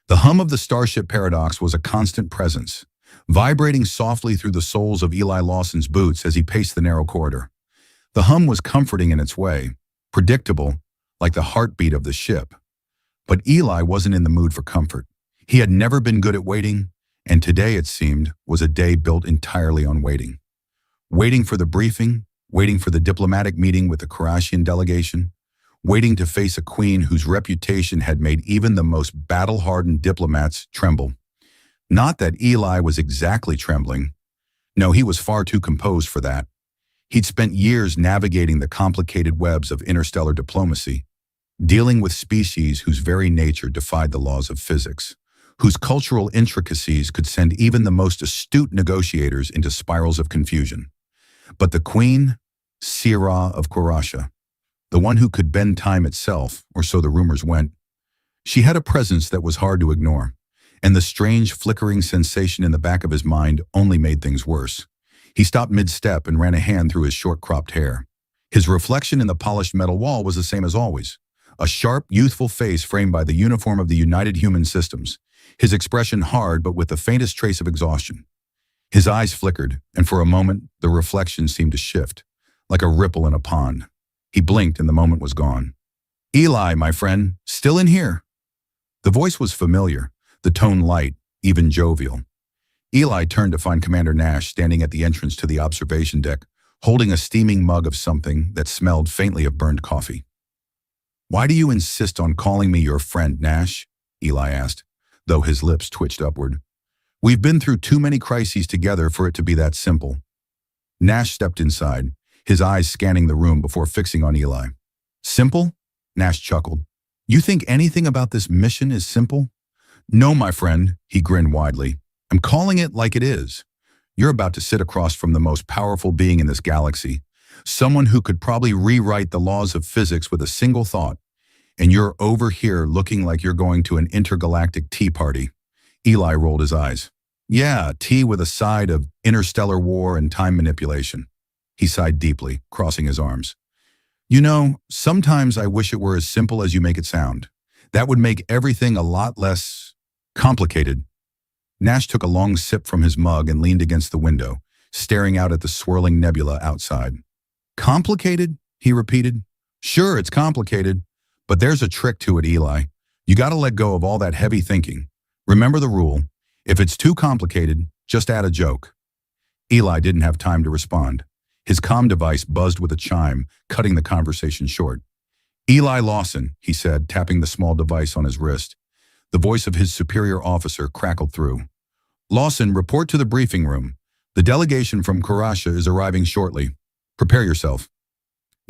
The hum of the Starship Paradox was a constant presence, vibrating softly through the soles of Eli Lawson's boots as he paced the narrow corridor. The hum was comforting in its way, predictable, like the heartbeat of the ship. But Eli wasn't in the mood for comfort. He had never been good at waiting, and today, it seemed, was a day built entirely on waiting. Waiting for the briefing, waiting for the diplomatic meeting with the Kurashian delegation, waiting to face a queen whose reputation had made even the most battle-hardened diplomats tremble. Not that Eli was exactly trembling. No, he was far too composed for that. He'd spent years navigating the complicated webs of interstellar diplomacy, dealing with species whose very nature defied the laws of physics, whose cultural intricacies could send even the most astute negotiators into spirals of confusion. But the queen, Sirah of Kurasha, the one who could bend time itself, or so the rumors went, she had a presence that was hard to ignore, and the strange flickering sensation in the back of his mind only made things worse. He stopped mid-step and ran a hand through his short-cropped hair. His reflection in the polished metal wall was the same as always, a sharp, youthful face framed by the uniform of the United Human Systems, his expression hard but with the faintest trace of exhaustion. His eyes flickered, and for a moment, the reflection seemed to shift, like a ripple in a pond. He blinked and the moment was gone. "Eli, my friend, still in here?" The voice was familiar, the tone light, even jovial. Eli turned to find Commander Nash standing at the entrance to the observation deck, holding a steaming mug of something that smelled faintly of burned coffee. "Why do you insist on calling me your friend, Nash?" Eli asked, though his lips twitched upward. "We've been through too many crises together for it to be that simple." Nash stepped inside, his eyes scanning the room before fixing on Eli. "Simple?" Nash chuckled. "You think anything about this mission is simple?" "No, my friend," he grinned widely. "I'm calling it like it is. You're about to sit across from the most powerful being in this galaxy, someone who could probably rewrite the laws of physics with a single thought, and you're over here looking like you're going to an intergalactic tea party." Eli rolled his eyes. "Yeah, tea with a side of interstellar war and time manipulation." He sighed deeply, crossing his arms. "You know, sometimes I wish it were as simple as you make it sound. That would make everything a lot less complicated." Nash took a long sip from his mug and leaned against the window, staring out at the swirling nebula outside. "Complicated?" he repeated. "Sure, it's complicated, but there's a trick to it, Eli. You gotta let go of all that heavy thinking. Remember the rule. If it's too complicated, just add a joke." Eli didn't have time to respond. His comm device buzzed with a chime, cutting the conversation short. "Eli Lawson," he said, tapping the small device on his wrist. The voice of his superior officer crackled through. "Lawson, report to the briefing room. The delegation from Kurasha is arriving shortly. Prepare yourself."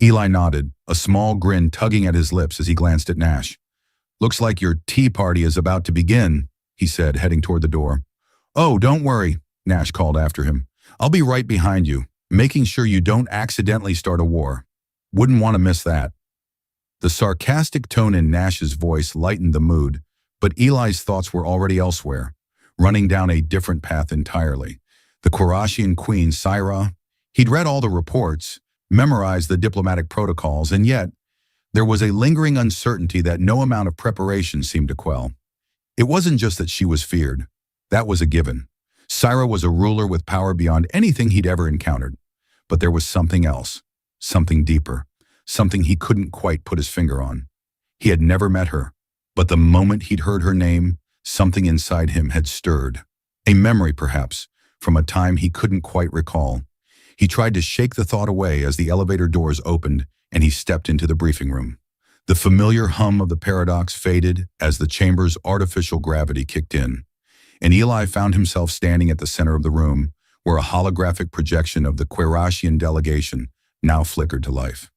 Eli nodded, a small grin tugging at his lips as he glanced at Nash. "Looks like your tea party is about to begin," he said, heading toward the door. "Oh, don't worry," Nash called after him. "I'll be right behind you, making sure you don't accidentally start a war. Wouldn't want to miss that." The sarcastic tone in Nash's voice lightened the mood, but Eli's thoughts were already elsewhere, running down a different path entirely. The Kurashian queen, Sirah, he'd read all the reports, memorized the diplomatic protocols, and yet there was a lingering uncertainty that no amount of preparation seemed to quell. It wasn't just that she was feared. That was a given. Sirah was a ruler with power beyond anything he'd ever encountered. But there was something else, something deeper, something he couldn't quite put his finger on. He had never met her, but the moment he'd heard her name, something inside him had stirred. A memory, perhaps, from a time he couldn't quite recall. He tried to shake the thought away as the elevator doors opened and he stepped into the briefing room. The familiar hum of the paradox faded as the chamber's artificial gravity kicked in, and Eli found himself standing at the center of the room, where a holographic projection of the Kurashian delegation now flickered to life.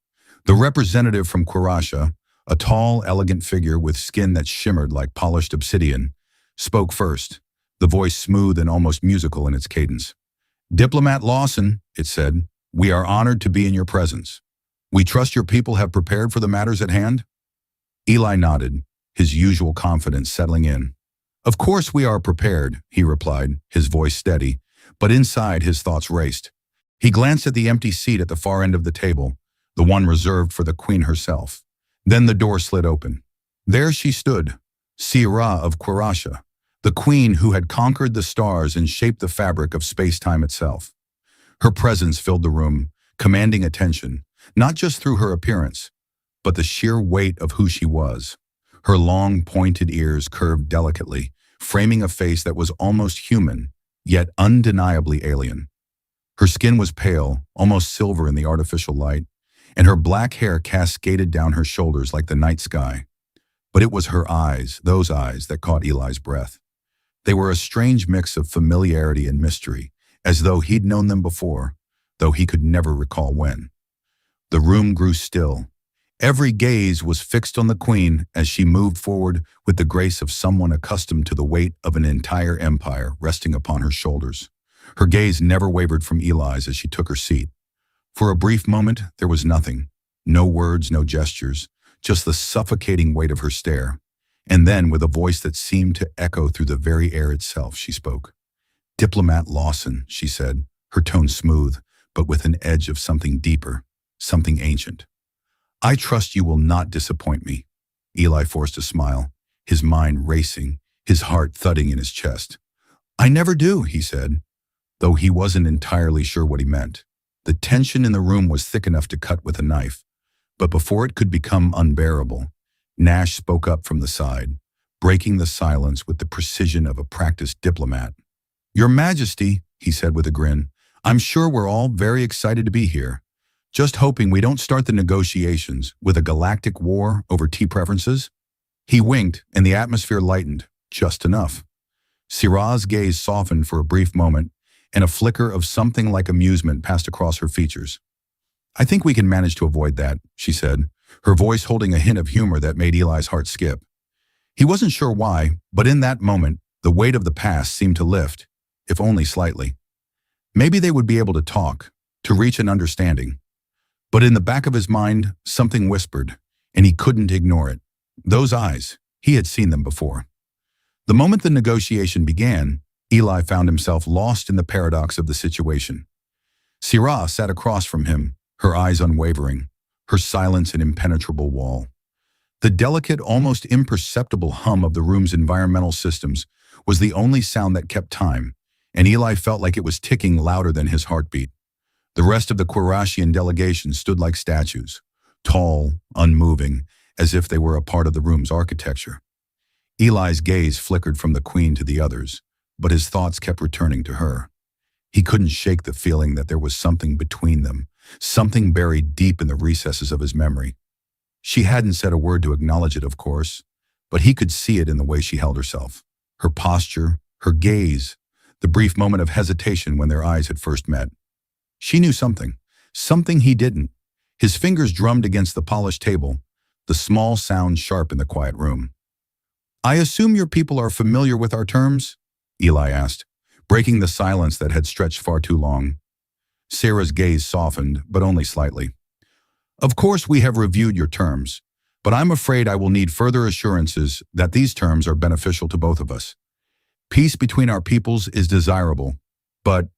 The representative from Kurasha, a tall, elegant figure with skin that shimmered like polished obsidian, spoke first, the voice smooth and almost musical in its cadence. "Diplomat Lawson," it said, "we are honored to be in your presence. We trust your people have prepared for the matters at hand?" Eli nodded, his usual confidence settling in. "Of course we are prepared," he replied, his voice steady, but inside his thoughts raced. He glanced at the empty seat at the far end of the table, the one reserved for the queen herself. Then the door slid open. There she stood, Sierra of Quirasha, the queen who had conquered the stars and shaped the fabric of space-time itself. Her presence filled the room, commanding attention, not just through her appearance, but the sheer weight of who she was. Her long, pointed ears curved delicately, framing a face that was almost human, yet undeniably alien. Her skin was pale, almost silver in the artificial light, and her black hair cascaded down her shoulders like the night sky. But it was her eyes, those eyes, that caught Eli's breath. They were a strange mix of familiarity and mystery, as though he'd known them before, though he could never recall when. The room grew still. Every gaze was fixed on the queen as she moved forward with the grace of someone accustomed to the weight of an entire empire resting upon her shoulders. Her gaze never wavered from Eli's as she took her seat. For a brief moment, there was nothing. No words, no gestures, just the suffocating weight of her stare. And then, with a voice that seemed to echo through the very air itself, she spoke. "Diplomat Lawson," she said, her tone smooth, but with an edge of something deeper, something ancient. "I trust you will not disappoint me." Eli forced a smile, his mind racing, his heart thudding in his chest. "I never do," he said, though he wasn't entirely sure what he meant. The tension in the room was thick enough to cut with a knife, but before it could become unbearable, Nash spoke up from the side, breaking the silence with the precision of a practiced diplomat. "Your Majesty," he said with a grin, "I'm sure we're all very excited to be here. Just hoping we don't start the negotiations with a galactic war over tea preferences." He winked, and the atmosphere lightened, just enough. Syrah's gaze softened for a brief moment, and a flicker of something like amusement passed across her features. "I think we can manage to avoid that," she said, her voice holding a hint of humor that made Eli's heart skip. He wasn't sure why, but in that moment, the weight of the past seemed to lift, if only slightly. Maybe they would be able to talk, to reach an understanding. But in the back of his mind, something whispered, and he couldn't ignore it. Those eyes, he had seen them before. The moment the negotiation began, Eli found himself lost in the paradox of the situation. Syrah sat across from him, her eyes unwavering, her silence an impenetrable wall. The delicate, almost imperceptible hum of the room's environmental systems was the only sound that kept time, and Eli felt like it was ticking louder than his heartbeat. The rest of the Quirashian delegation stood like statues, tall, unmoving, as if they were a part of the room's architecture. Eli's gaze flickered from the queen to the others, but his thoughts kept returning to her. He couldn't shake the feeling that there was something between them, something buried deep in the recesses of his memory. She hadn't said a word to acknowledge it, of course, but he could see it in the way she held herself, her posture, her gaze, the brief moment of hesitation when their eyes had first met. She knew something he didn't. His fingers drummed against the polished table, the small sound sharp in the quiet room. "I assume your people are familiar with our terms?" Eli asked, breaking the silence that had stretched far too long. Sarah's gaze softened, but only slightly. "Of course we have reviewed your terms, but I'm afraid I will need further assurances that these terms are beneficial to both of us. Peace between our peoples is desirable, but..."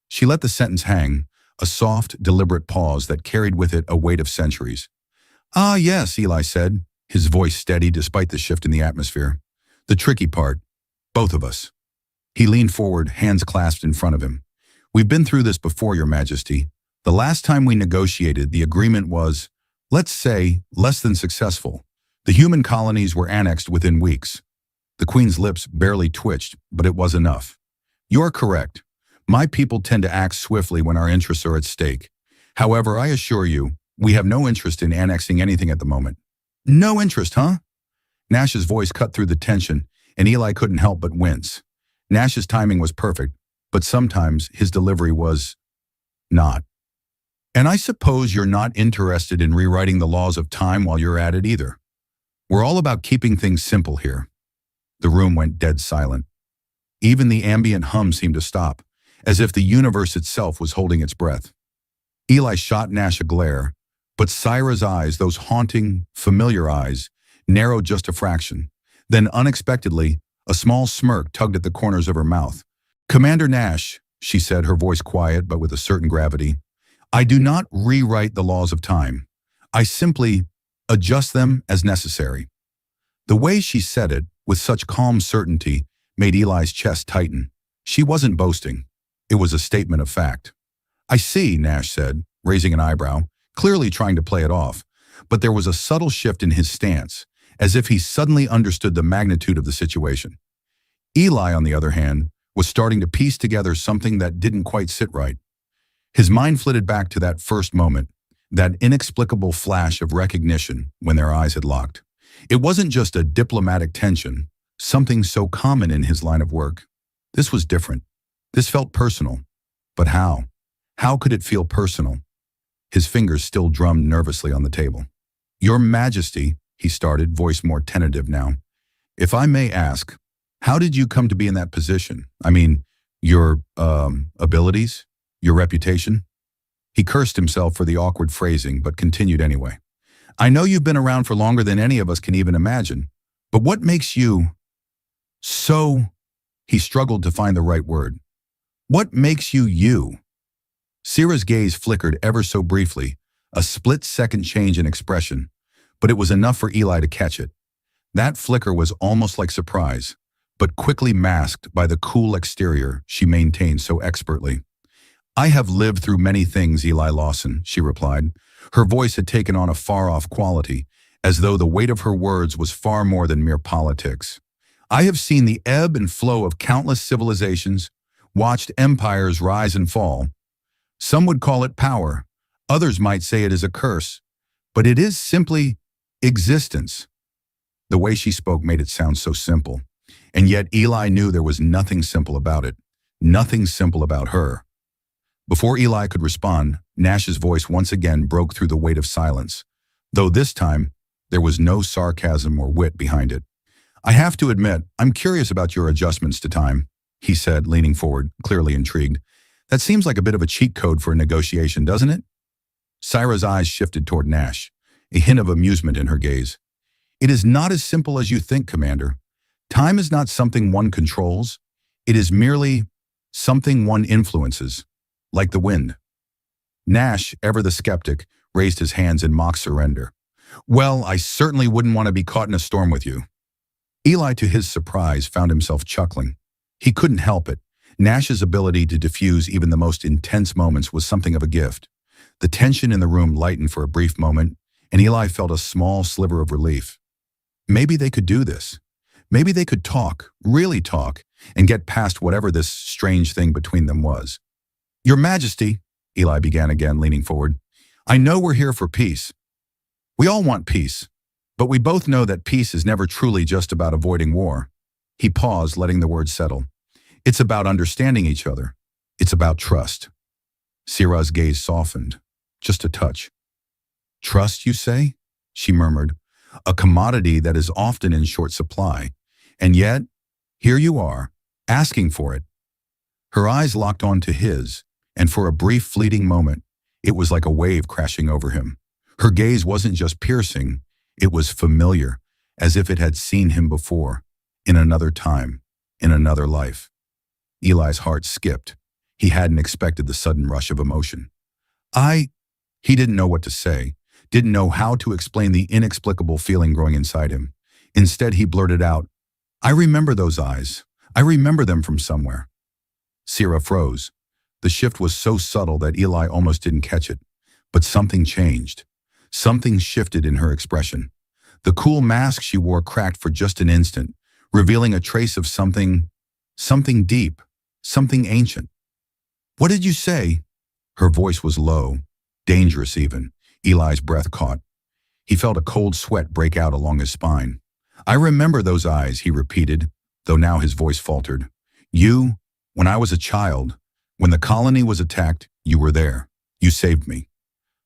She let the sentence hang, a soft, deliberate pause that carried with it a weight of centuries. "Ah, yes," Eli said, his voice steady despite the shift in the atmosphere. "The tricky part, both of us." He leaned forward, hands clasped in front of him. "We've been through this before, Your Majesty. The last time we negotiated, the agreement was, let's say, less than successful. The human colonies were annexed within weeks." The Queen's lips barely twitched, but it was enough. "You're correct. My people tend to act swiftly when our interests are at stake. However, I assure you, we have no interest in annexing anything at the moment." "No interest, huh?" Nash's voice cut through the tension, and Eli couldn't help but wince. Nash's timing was perfect, but sometimes his delivery was not. "And I suppose you're not interested in rewriting the laws of time while you're at it either. We're all about keeping things simple here." The room went dead silent. Even the ambient hum seemed to stop, as if the universe itself was holding its breath. Eli shot Nash a glare, but Syra's eyes, those haunting, familiar eyes, narrowed just a fraction. Then unexpectedly, a small smirk tugged at the corners of her mouth. "Commander Nash," she said, her voice quiet but with a certain gravity, "I do not rewrite the laws of time. I simply adjust them as necessary." The way she said it, with such calm certainty, made Eli's chest tighten. She wasn't boasting. It was a statement of fact. "I see," Nash said, raising an eyebrow, clearly trying to play it off. But there was a subtle shift in his stance, as if he suddenly understood the magnitude of the situation. Eli, on the other hand, was starting to piece together something that didn't quite sit right. His mind flitted back to that first moment, that inexplicable flash of recognition when their eyes had locked. It wasn't just a diplomatic tension, something so common in his line of work. This was different. This felt personal. But how? How could it feel personal? His fingers still drummed nervously on the table. "Your Majesty," he started, voice more tentative now. "If I may ask, how did you come to be in that position? I mean, your, abilities? Your reputation?" He cursed himself for the awkward phrasing, but continued anyway. "I know you've been around for longer than any of us can even imagine, but what makes you so—" He struggled to find the right word. "What makes you you?" Sira's gaze flickered ever so briefly, a split-second change in expression, but it was enough for Eli to catch it. That flicker was almost like surprise, but quickly masked by the cool exterior she maintained so expertly. "I have lived through many things, Eli Lawson," she replied. Her voice had taken on a far-off quality, as though the weight of her words was far more than mere politics. "I have seen the ebb and flow of countless civilizations, watched empires rise and fall. Some would call it power, others might say it is a curse, but it is simply existence." The way she spoke made it sound so simple, and yet Eli knew there was nothing simple about it, nothing simple about her. Before Eli could respond, Nash's voice once again broke through the weight of silence, though this time there was no sarcasm or wit behind it. "I have to admit, I'm curious about your adjustments to time," he said, leaning forward, clearly intrigued. "That seems like a bit of a cheat code for a negotiation, doesn't it?" Sira's eyes shifted toward Nash, a hint of amusement in her gaze. "It is not as simple as you think, Commander. Time is not something one controls. It is merely something one influences, like the wind." Nash, ever the skeptic, raised his hands in mock surrender. "Well, I certainly wouldn't want to be caught in a storm with you." Eli, to his surprise, found himself chuckling. He couldn't help it. Nash's ability to diffuse even the most intense moments was something of a gift. The tension in the room lightened for a brief moment, and Eli felt a small sliver of relief. Maybe they could do this. Maybe they could talk, really talk, and get past whatever this strange thing between them was. "Your Majesty," Eli began again, leaning forward, "I know we're here for peace. We all want peace, but we both know that peace is never truly just about avoiding war." He paused, letting the words settle. "It's about understanding each other. It's about trust." Sira's gaze softened, just a touch. "Trust, you say?" she murmured. "A commodity that is often in short supply. And yet, here you are, asking for it." Her eyes locked onto his, and for a brief fleeting moment, it was like a wave crashing over him. Her gaze wasn't just piercing, it was familiar, as if it had seen him before, in another time, in another life. Eli's heart skipped. He hadn't expected the sudden rush of emotion. He didn't know what to say, didn't know how to explain the inexplicable feeling growing inside him. Instead, he blurted out, "I remember those eyes. I remember them from somewhere." Sira froze. The shift was so subtle that Eli almost didn't catch it. But something changed. Something shifted in her expression. The cool mask she wore cracked for just an instant, revealing a trace of something deep, something ancient. "What did you say?" Her voice was low, dangerous even. Eli's breath caught. He felt a cold sweat break out along his spine. "I remember those eyes," he repeated, though now his voice faltered. "You, when I was a child, when the colony was attacked, you were there. You saved me."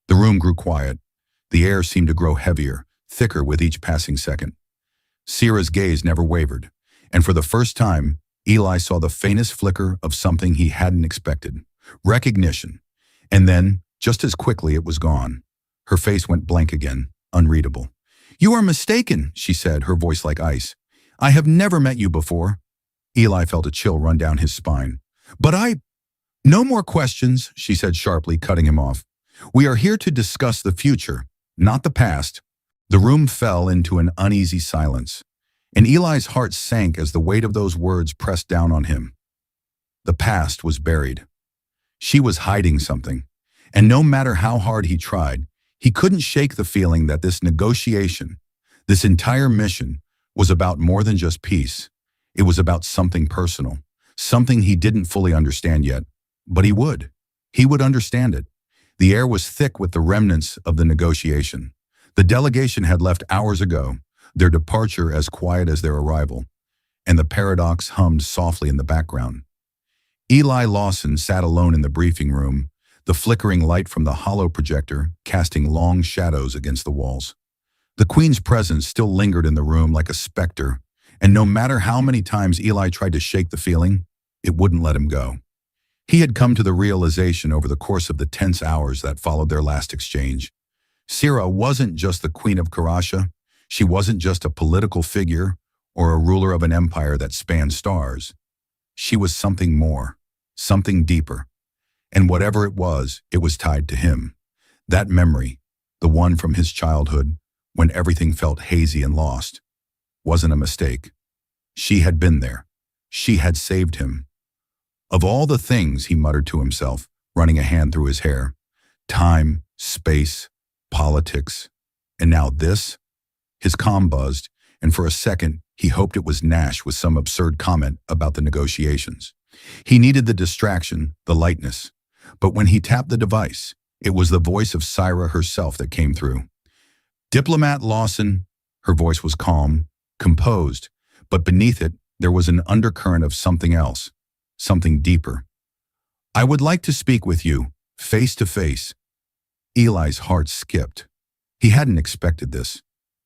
The room grew quiet. The air seemed to grow heavier, thicker with each passing second. Sira's gaze never wavered, and for the first time, Eli saw the faintest flicker of something he hadn't expected. Recognition. And then, just as quickly, it was gone. Her face went blank again, unreadable. "You are mistaken," she said, her voice like ice. "I have never met you before." Eli felt a chill run down his spine. "But No more questions," she said sharply, cutting him off. "We are here to discuss the future, not the past." The room fell into an uneasy silence. And Eli's heart sank as the weight of those words pressed down on him. The past was buried. She was hiding something, and no matter how hard he tried, he couldn't shake the feeling that this negotiation, this entire mission, was about more than just peace. It was about something personal, something he didn't fully understand yet, but he would. He would understand it. The air was thick with the remnants of the negotiation. The delegation had left hours ago, their departure as quiet as their arrival, and the paradox hummed softly in the background. Eli Lawson sat alone in the briefing room, the flickering light from the hollow projector casting long shadows against the walls. The Queen's presence still lingered in the room like a specter, and no matter how many times Eli tried to shake the feeling, it wouldn't let him go. He had come to the realization over the course of the tense hours that followed their last exchange. Sira wasn't just the Queen of Karasha. She wasn't just a political figure or a ruler of an empire that spanned stars. She was something more, something deeper. And whatever it was tied to him. That memory, the one from his childhood, when everything felt hazy and lost, wasn't a mistake. She had been there. She had saved him. Of all the things, he muttered to himself, running a hand through his hair, time, space, politics, and now this? His comm buzzed, and for a second, he hoped it was Nash with some absurd comment about the negotiations. He needed the distraction, the lightness. But when he tapped the device, it was the voice of Syra herself that came through. "Diplomat Lawson," her voice was calm, composed, but beneath it, there was an undercurrent of something else, something deeper. "I would like to speak with you, face to face." Eli's heart skipped. He hadn't expected this.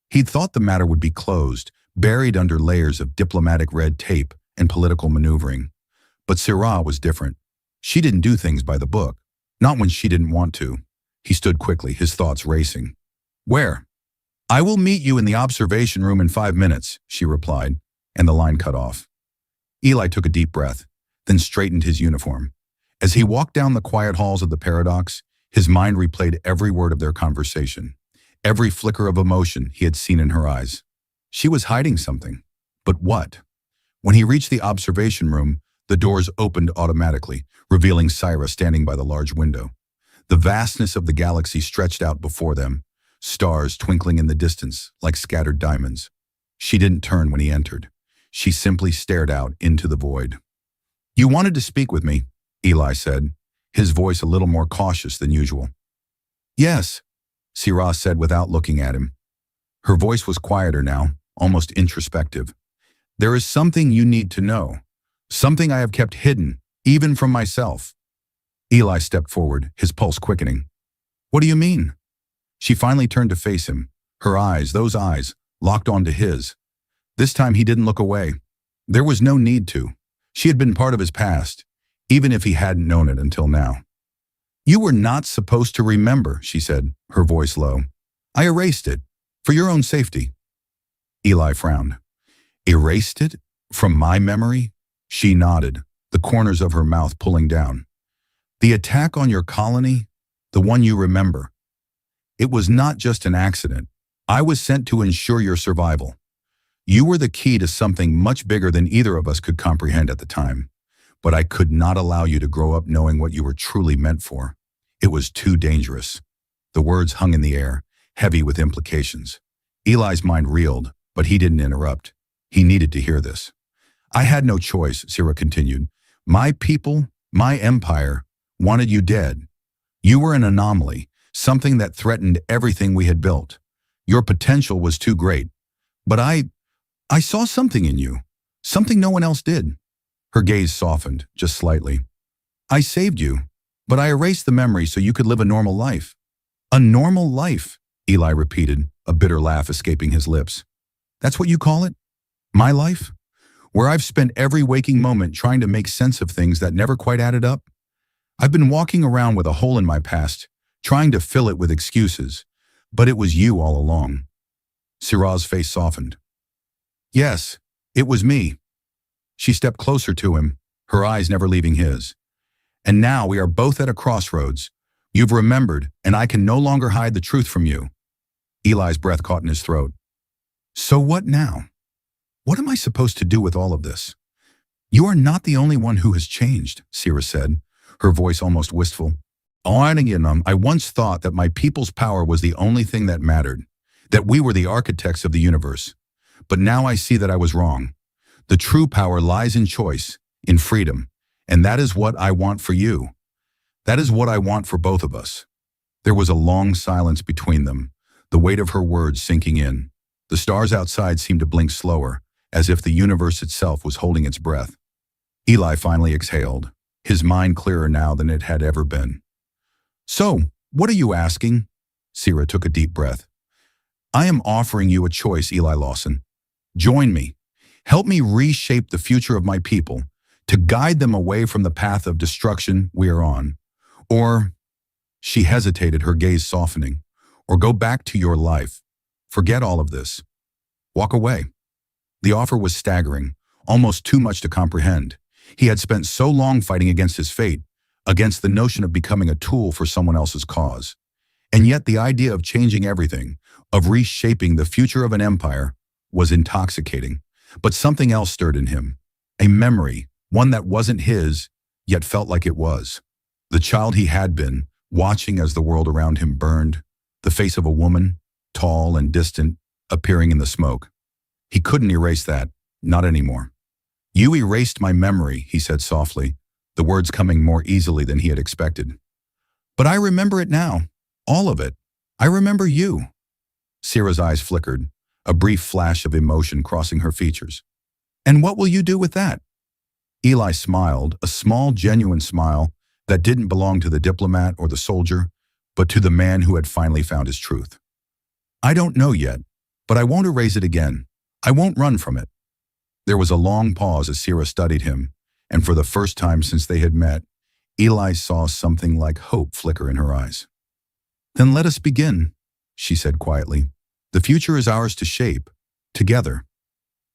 He'd thought the matter would be closed, buried under layers of diplomatic red tape and political maneuvering. But Syrah was different. She didn't do things by the book, not when she didn't want to. He stood quickly, his thoughts racing. "Where?" "I will meet you in the observation room in 5 minutes," she replied, and the line cut off. Eli took a deep breath, then straightened his uniform. As he walked down the quiet halls of the Paradox, his mind replayed every word of their conversation, every flicker of emotion he had seen in her eyes. She was hiding something. But what? When he reached the observation room, the doors opened automatically, revealing Syra standing by the large window. The vastness of the galaxy stretched out before them, stars twinkling in the distance like scattered diamonds. She didn't turn when he entered. She simply stared out into the void. "You wanted to speak with me," Eli said, his voice a little more cautious than usual. "Yes," Syrah said without looking at him. Her voice was quieter now, almost introspective. "There is something you need to know. Something I have kept hidden, even from myself." Eli stepped forward, his pulse quickening. "What do you mean?" She finally turned to face him, her eyes, those eyes, locked onto his. This time he didn't look away. There was no need to. She had been part of his past, even if he hadn't known it until now. "You were not supposed to remember," she said, her voice low. "I erased it, for your own safety." Eli frowned. "Erased it? From my memory?" She nodded, the corners of her mouth pulling down. "The attack on your colony? The one you remember? It was not just an accident. I was sent to ensure your survival. You were the key to something much bigger than either of us could comprehend at the time. But I could not allow you to grow up knowing what you were truly meant for. It was too dangerous." The words hung in the air, heavy with implications. Eli's mind reeled, but he didn't interrupt. He needed to hear this. "I had no choice," Syrah continued. "My people, my empire, wanted you dead. You were an anomaly, something that threatened everything we had built. Your potential was too great. But I saw something in you, something no one else did." Her gaze softened, just slightly. "I saved you, but I erased the memory so you could live a normal life." "A normal life," Eli repeated, a bitter laugh escaping his lips. "That's what you call it? My life? Where I've spent every waking moment trying to make sense of things that never quite added up? I've been walking around with a hole in my past, trying to fill it with excuses, but it was you all along." Syrah's face softened. "Yes, it was me." She stepped closer to him, her eyes never leaving his. "And now we are both at a crossroads. You've remembered, and I can no longer hide the truth from you." Eli's breath caught in his throat. "So what now? What am I supposed to do with all of this? You are not the only one who has changed, Sira said, her voice almost wistful. I once thought that my people's power was the only thing that mattered, that we were the architects of the universe. But now I see that I was wrong. The true power lies in choice, in freedom, and that is what I want for you. That is what I want for both of us. There was a long silence between them, the weight of her words sinking in. The stars outside seemed to blink slower, as if the universe itself was holding its breath. Eli finally exhaled, his mind clearer now than it had ever been. So, what are you asking? Sira took a deep breath. I am offering you a choice, Eli Lawson. Join me. Help me reshape the future of my people, to guide them away from the path of destruction we are on. Or, she hesitated, her gaze softening, or go back to your life. Forget all of this. Walk away. The offer was staggering, almost too much to comprehend. He had spent so long fighting against his fate, against the notion of becoming a tool for someone else's cause. And yet the idea of changing everything, of reshaping the future of an empire, was intoxicating. But something else stirred in him. A memory, one that wasn't his, yet felt like it was. The child he had been, watching as the world around him burned, the face of a woman, tall and distant, appearing in the smoke. He couldn't erase that, not anymore. You erased my memory, he said softly, the words coming more easily than he had expected. But I remember it now, all of it. I remember you. Sira's eyes flickered, a brief flash of emotion crossing her features. And what will you do with that? Eli smiled, a small, genuine smile that didn't belong to the diplomat or the soldier, but to the man who had finally found his truth. I don't know yet, but I won't erase it again. I won't run from it. There was a long pause as Sira studied him, and for the first time since they had met, Eli saw something like hope flicker in her eyes. Then let us begin, she said quietly. The future is ours to shape, together.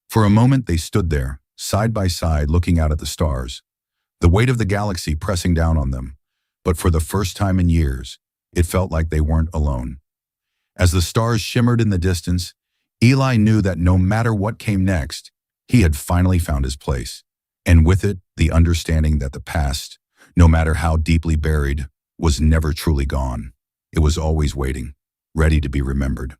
For a moment they stood there, side by side, looking out at the stars, the weight of the galaxy pressing down on them. But for the first time in years, it felt like they weren't alone. As the stars shimmered in the distance, Eli knew that no matter what came next, he had finally found his place, and with it, the understanding that the past, no matter how deeply buried, was never truly gone. It was always waiting, ready to be remembered.